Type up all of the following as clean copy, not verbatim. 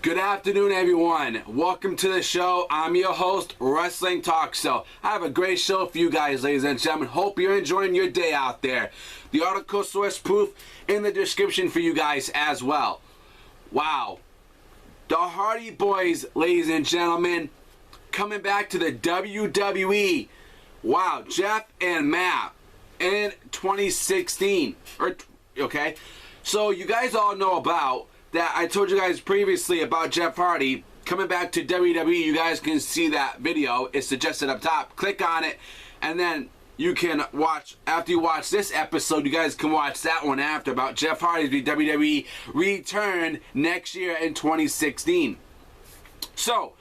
Good afternoon, everyone. Welcome to the show. I'm your host, Wrestling Talk Show. I have a great show for you guys, ladies and gentlemen. Hope you're enjoying your day out there. The article source proof in the description for you guys as well. Wow. The Hardy Boys, ladies and gentlemen, coming back to the WWE. Wow, Jeff and Matt in 2016. Okay, so you guys all know about that. I told you guys previously about Jeff Hardy coming back to WWE. You guys can see that video. It's suggested up top. Click on it, and then you can watch, after you watch this episode, you guys can watch that one after about Jeff Hardy's WWE return next year in 2016. So,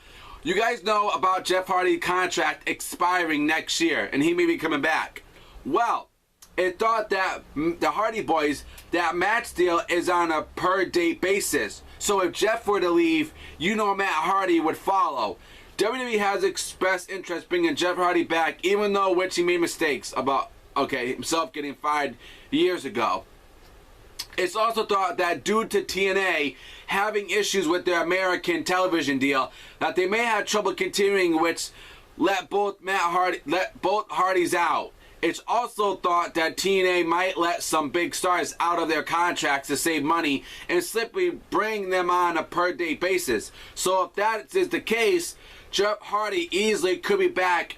you guys know about Jeff Hardy's contract expiring next year, and he may be coming back. Well, it thought that the Hardy Boys, that match deal is on a per date basis. So if Jeff were to leave, you know Matt Hardy would follow. WWE has expressed interest bringing Jeff Hardy back, even though which he made mistakes about, himself getting fired years ago. It's also thought that due to TNA having issues with their American television deal, that they may have trouble continuing, which let both Hardys out. It's also thought that TNA might let some big stars out of their contracts to save money and simply bring them on a per day basis. So if that is the case, Jeff Hardy easily could be back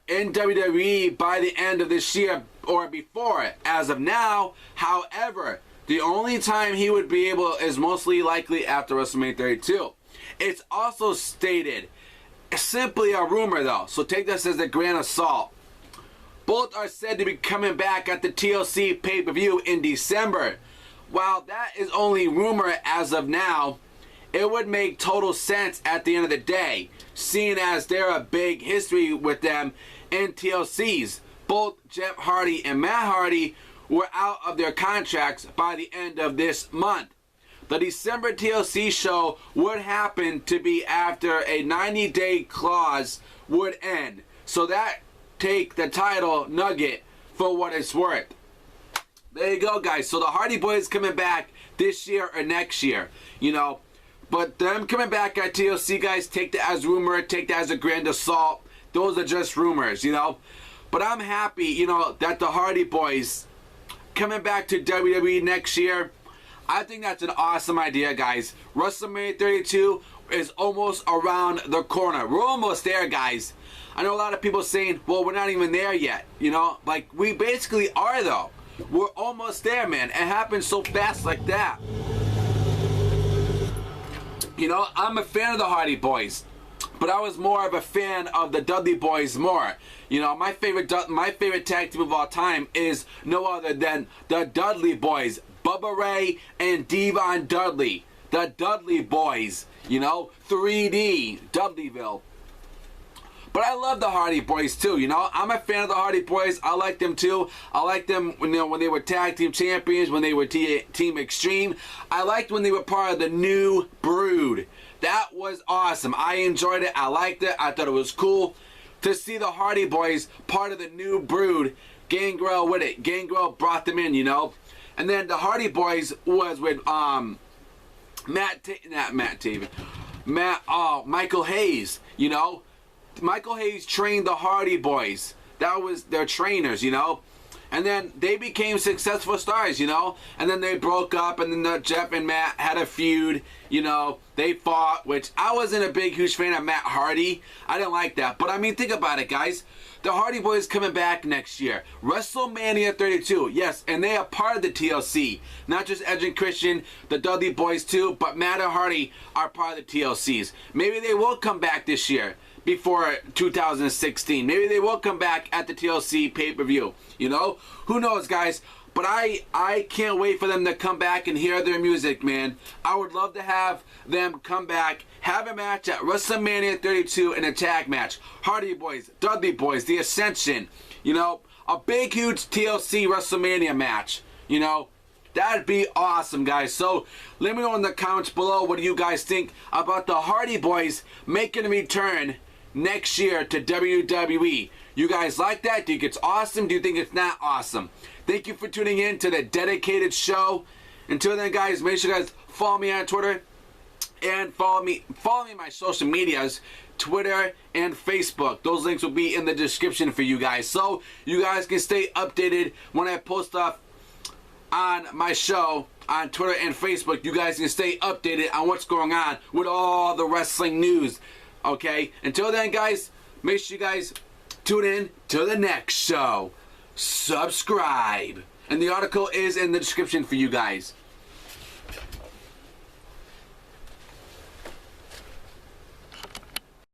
in WWE by the end of this year or before it. As of now, however, the only time he would be able is mostly likely after WrestleMania 32. It's also stated, simply a rumor though, so take this as a grain of salt. Both are said to be coming back at the TLC pay-per-view in December. While that is only rumor as of now, it would make total sense at the end of the day, seeing as there are big history with them in TLCs. Both Jeff Hardy and Matt Hardy were out of their contracts by the end of this month. The December TLC show would happen to be after a 90-day clause would end. So that take the title nugget for what it's worth. There you go, guys. So the Hardy Boys coming back this year or next year, but them coming back at TLC, guys, take that as rumor, take that as a grain of salt. Those are just rumors, but I'm happy, that the Hardy Boys coming back to WWE next year. I think that's an awesome idea, guys. WrestleMania 32 is almost around the corner. We're almost there, guys. I know a lot of people saying, well, we're not even there yet. Like we basically are, though. We're almost there, man. It happens so fast like that. I'm a fan of the Hardy Boys, but I was more of a fan of the Dudley Boys more. My favorite tag team of all time is no other than the Dudley Boys, Bubba Ray and Devon Dudley. The Dudley Boys, 3D, Dudleyville. But I love the Hardy Boys too, I'm a fan of the Hardy Boys. I like them too. I like them when they were tag team champions, when they were Team Extreme. I liked when they were part of the New Brood. That was awesome. I enjoyed it. I liked it. I thought it was cool to see the Hardy Boys part of the New Brood. Gangrel with it. Gangrel brought them in, And then the Hardy Boys was with Michael Hayes, Michael Hayes trained the Hardy Boys. That was their trainers, And then they became successful stars, And then they broke up, and then Jeff and Matt had a feud, They fought, which I wasn't a big, huge fan of Matt Hardy. I didn't like that. But, think about it, guys. The Hardy Boys coming back next year. WrestleMania 32. Yes, and they are part of the TLC. Not just Edge and Christian, the Dudley Boys too, but Matt and Hardy are part of the TLCs. Maybe they will come back this year before 2016. Maybe they will come back at the TLC pay-per-view. Who knows, guys? But I can't wait for them to come back and hear their music, man. I would love to have them come back, have a match at WrestleMania 32, in a tag match. Hardy Boys, Dudley Boys, The Ascension. A big, huge TLC WrestleMania match. That'd be awesome, guys. So let me know in the comments below, what do you guys think about the Hardy Boys making a return next year to WWE? You guys like that? Do you think it's awesome? Do you think it's not awesome? Thank you for tuning in to the dedicated show. Until then, guys, make sure you guys follow me on Twitter And follow me on my social medias, Twitter and Facebook. Those links will be in the description for you guys, so you guys can stay updated when I post stuff on my show on Twitter and Facebook. You guys can stay updated on what's going on with all the wrestling news. Okay, until then, guys, make sure you guys tune in to the next show. Subscribe, and the article is in the description for you guys.